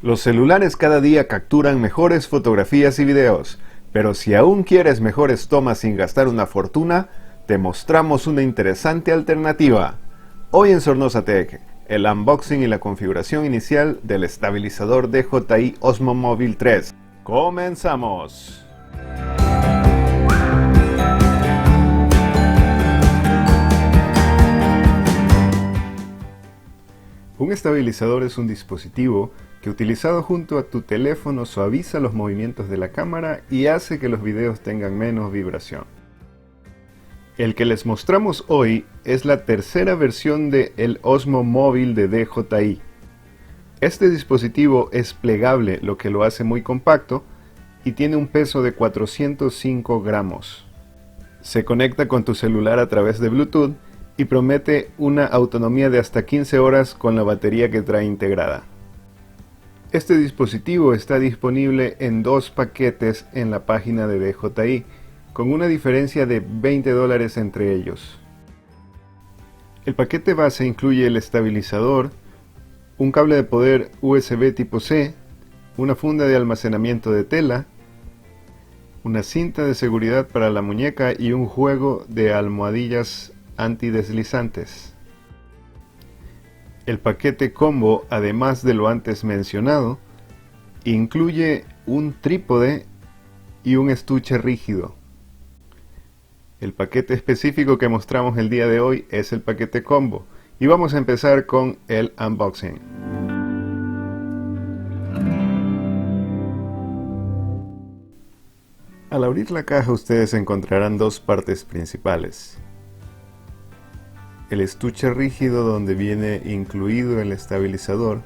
Los celulares cada día capturan mejores fotografías y videos, pero si aún quieres mejores tomas sin gastar una fortuna, te mostramos una interesante alternativa. Hoy en Sornosa Tech, el unboxing y la configuración inicial del estabilizador DJI Osmo Mobile 3. ¡Comenzamos! Un estabilizador es un dispositivo que utilizado junto a tu teléfono suaviza los movimientos de la cámara y hace que los videos tengan menos vibración. El que les mostramos hoy es la tercera versión del Osmo Mobile de DJI. Este dispositivo es plegable, lo que lo hace muy compacto, y tiene un peso de 405 gramos. Se conecta con tu celular a través de Bluetooth y promete una autonomía de hasta 15 horas con la batería que trae integrada. Este dispositivo está disponible en dos paquetes en la página de DJI, con una diferencia de $20 entre ellos. El paquete base incluye el estabilizador, un cable de poder USB tipo C, una funda de almacenamiento de tela, una cinta de seguridad para la muñeca y un juego de almohadillas antideslizantes. El paquete combo, además de lo antes mencionado, incluye un trípode y un estuche rígido. El paquete específico que mostramos el día de hoy es el paquete combo y vamos a empezar con el unboxing. Al abrir la caja ustedes encontrarán dos partes principales. El estuche rígido donde viene incluido el estabilizador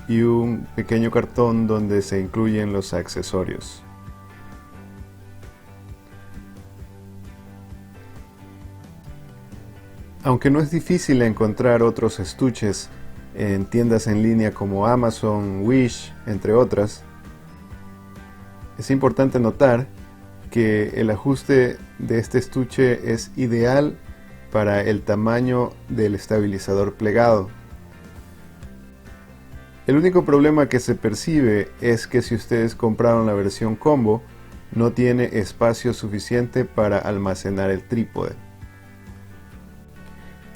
y un pequeño cartón donde se incluyen los accesorios. Aunque no es difícil encontrar otros estuches en tiendas en línea como Amazon, Wish, entre otras, es importante notar que el ajuste de este estuche es ideal para el tamaño del estabilizador plegado. El único problema que se percibe es que si ustedes compraron la versión combo, no tiene espacio suficiente para almacenar el trípode.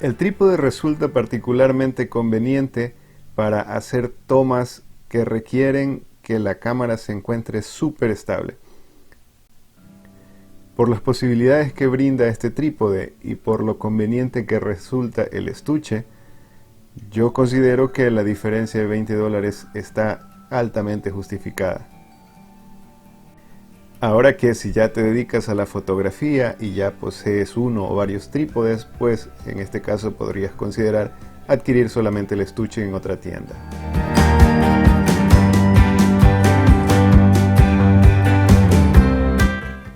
El trípode resulta particularmente conveniente para hacer tomas que requieren que la cámara se encuentre súper estable. Por las posibilidades que brinda este trípode y por lo conveniente que resulta el estuche, yo considero que la diferencia de $20 está altamente justificada. Ahora que si ya te dedicas a la fotografía y ya posees uno o varios trípodes, pues en este caso podrías considerar adquirir solamente el estuche en otra tienda.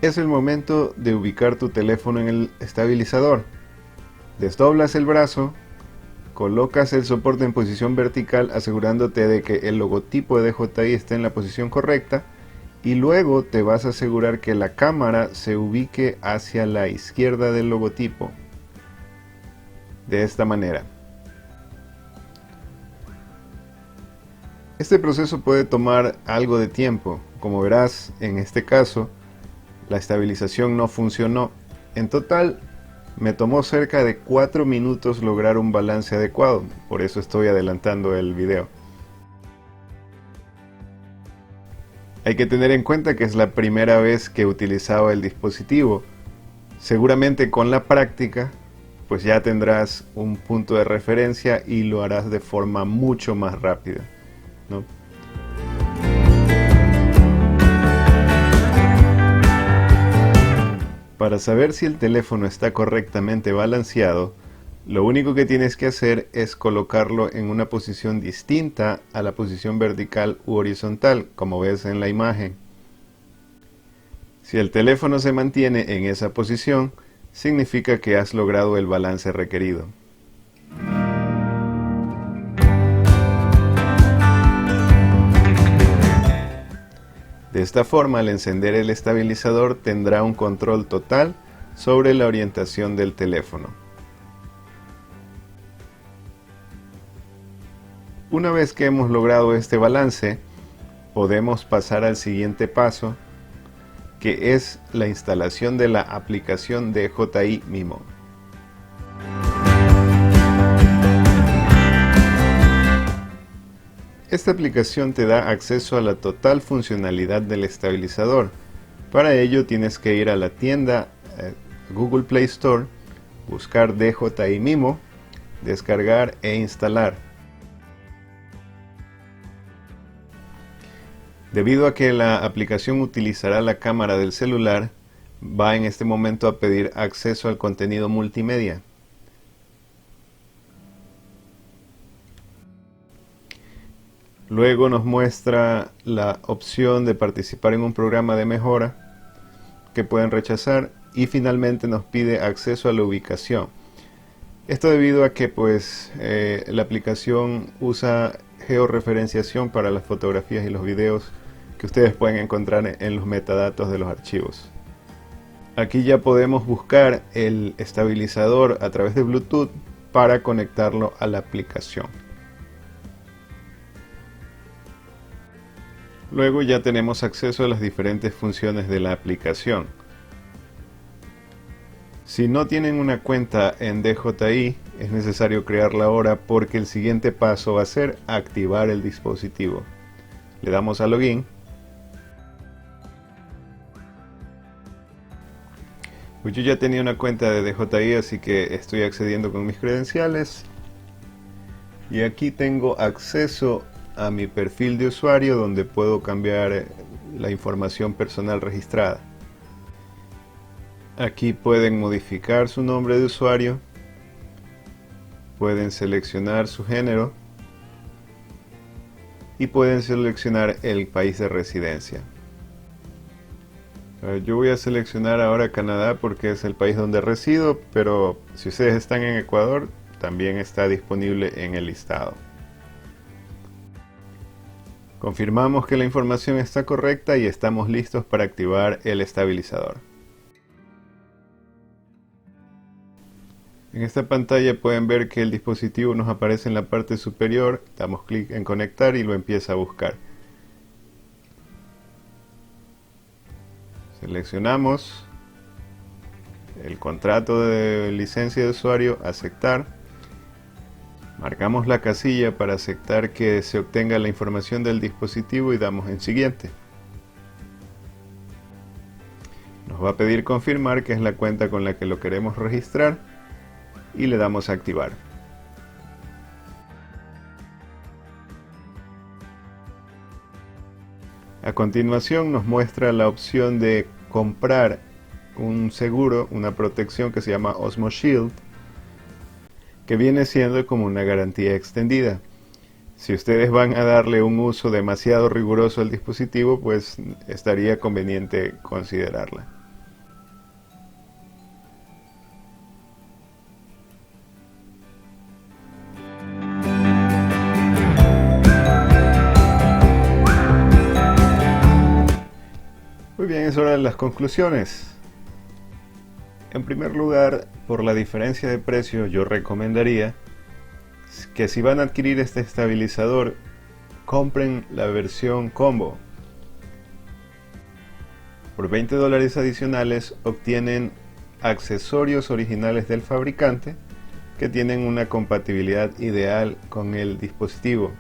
Es el momento de ubicar tu teléfono en el estabilizador. Desdoblas el brazo, colocas el soporte en posición vertical asegurándote de que el logotipo de DJI esté en la posición correcta y luego te vas a asegurar que la cámara se ubique hacia la izquierda del logotipo. De esta manera. Este proceso puede tomar algo de tiempo. Como verás, en este caso, la estabilización no funcionó. En total, me tomó cerca de 4 minutos lograr un balance adecuado, por eso estoy adelantando el video. Hay que tener en cuenta que es la primera vez que utilizaba el dispositivo. Seguramente con la práctica, pues ya tendrás un punto de referencia y lo harás de forma mucho más rápida, ¿no? Para saber si el teléfono está correctamente balanceado, lo único que tienes que hacer es colocarlo en una posición distinta a la posición vertical u horizontal, como ves en la imagen. Si el teléfono se mantiene en esa posición, significa que has logrado el balance requerido. De esta forma, al encender el estabilizador tendrá un control total sobre la orientación del teléfono. Una vez que hemos logrado este balance, podemos pasar al siguiente paso, que es la instalación de la aplicación DJI Mimo. Esta aplicación te da acceso a la total funcionalidad del estabilizador. Para ello tienes que ir a la tienda Google Play Store, buscar DJI Mimo, descargar e instalar. Debido a que la aplicación utilizará la cámara del celular, va en este momento a pedir acceso al contenido multimedia. Luego nos muestra la opción de participar en un programa de mejora que pueden rechazar y finalmente nos pide acceso a la ubicación. Esto debido a que la aplicación usa georreferenciación para las fotografías y los videos que ustedes pueden encontrar en los metadatos de los archivos. Aquí ya podemos buscar el estabilizador a través de Bluetooth para conectarlo a la aplicación. Luego ya tenemos acceso a las diferentes funciones de la aplicación. Si no tienen una cuenta en DJI, es necesario crearla ahora porque el siguiente paso va a ser activar el dispositivo. Le damos a Login. Pues yo ya tenía una cuenta de DJI, así que estoy accediendo con mis credenciales. Y aquí tengo acceso a mi perfil de usuario donde puedo cambiar la información personal registrada. Aquí pueden modificar su nombre de usuario, pueden seleccionar su género y pueden seleccionar el país de residencia. Yo voy a seleccionar ahora Canadá porque es el país donde resido, pero si ustedes están en Ecuador, también está disponible en el listado. Confirmamos que la información está correcta y estamos listos para activar el estabilizador. En esta pantalla pueden ver que el dispositivo nos aparece en la parte superior, damos clic en conectar y lo empieza a buscar. Seleccionamos el contrato de licencia de usuario, aceptar. Marcamos la casilla para aceptar que se obtenga la información del dispositivo y damos en siguiente. Nos va a pedir confirmar que es la cuenta con la que lo queremos registrar y le damos a activar. A continuación nos muestra la opción de comprar un seguro, una protección que se llama Osmo Shield, que viene siendo como una garantía extendida. Si ustedes van a darle un uso demasiado riguroso al dispositivo, pues estaría conveniente considerarla. Muy bien, es hora de las conclusiones. En primer lugar, por la diferencia de precio, yo recomendaría que si van a adquirir este estabilizador, compren la versión combo. Por $20 adicionales obtienen accesorios originales del fabricante que tienen una compatibilidad ideal con el dispositivo.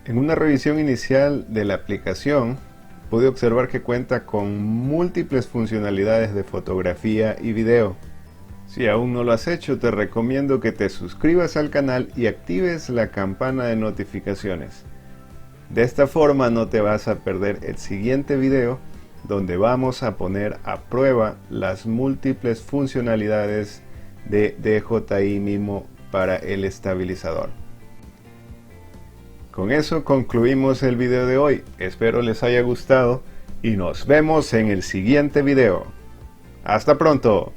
En una revisión inicial de la aplicación, pude observar que cuenta con múltiples funcionalidades de fotografía y video. Si aún no lo has hecho, te recomiendo que te suscribas al canal y actives la campana de notificaciones. De esta forma no te vas a perder el siguiente video donde vamos a poner a prueba las múltiples funcionalidades de DJI Mimo para el estabilizador. Con eso concluimos el video de hoy. Espero les haya gustado y nos vemos en el siguiente video. ¡Hasta pronto!